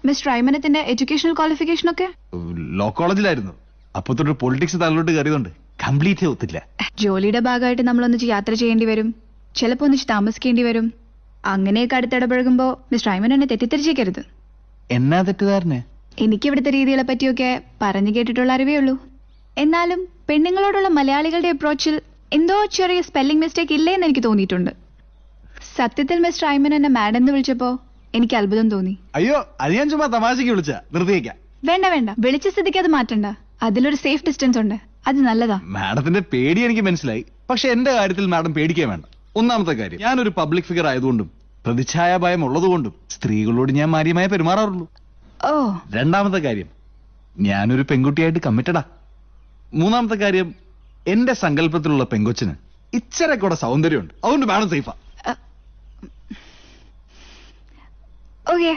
Mister ഐമനത്തിന്റെ educational qualification ഒക്കെ? Law കോളേജിലായിരുന്നു. അപ്പൊ തൊട്ട് പൊളിറ്റിക്സ് തലലോട്ട് കയറിയതുകൊണ്ട് കംപ്ലീറ്റ് ഒത്തില്ല. ജോലിയുടെ ഭാഗമായിട്ട് നമ്മളൊന്നിച്ച് യാത്ര ചെയ്യേണ്ടി വരും, ചിലപ്പോ ഒന്നിച്ച് താമസിക്കേണ്ടി വരും. അങ്ങനെയൊക്കെ അടുത്തിടപഴകുമ്പോ മിസ്റ്റർ ഐമൻ എന്നെ തെറ്റിദ്ധരിച്ചേക്കരുത്. എന്നാ തെറ്റിദ്ധാരണ? എനിക്ക് ഇവിടുത്തെ രീതികളെ പറ്റിയൊക്കെ പറഞ്ഞു കേട്ടിട്ടുള്ള അറിവേ ഉള്ളൂ. എന്നാലും പെണ്ണുങ്ങളോടുള്ള മലയാളികളുടെ അപ്രോച്ചിൽ എന്തോ ചെറിയ സ്പെല്ലിംഗ് മിസ്റ്റേക്ക് ഇല്ലേ എന്ന് എനിക്ക് തോന്നിയിട്ടുണ്ട്. സത്യത്തിൽ മിസ്റ്റർ ഐമൻ എന്നെ മാഡം എന്ന് വിളിച്ചപ്പോ എനിക്ക് അത്ഭുതം തോന്നി. അയ്യോ, അത് ഞാൻ ചുമ്മാ തമാശക്ക് വിളിച്ച നിർത്തിയേക്കാം. വേണ്ട വേണ്ട, വിളിച്ച സ്ഥിതിക്ക് അത് മാറ്റണ്ട. അതിലൊരു സേഫ് ഡിസ്റ്റൻസ് ഉണ്ട്, അത് നല്ലതാ. മാഡത്തിന്റെ പേടി എനിക്ക് മനസ്സിലായി. പക്ഷെ എന്റെ കാര്യത്തിൽ മാഡം പേടിക്കാൻ വേണ്ട. ഒന്നാമത്തെ കാര്യം, ഞാനൊരു പബ്ലിക് ഫിഗർ ആയതുകൊണ്ടും പ്രതിച്ഛായ ഭയം ഉള്ളതുകൊണ്ടും സ്ത്രീകളോട് ഞാൻ മാന്യമായി പെരുമാറാറുള്ളൂ. ഓ. രണ്ടാമത്തെ കാര്യം, ഞാനൊരു പെൺകുട്ടിയായിട്ട് കമ്മിറ്റഡാ. മൂന്നാമത്തെ കാര്യം, എന്റെ സങ്കല്പത്തിലുള്ള പെങ്കൊച്ചിന് ഇച്ചിരി കൂടെ സൗന്ദര്യമുണ്ട്. അതുകൊണ്ട് മാഡം സേഫാ. ഓക്കെ.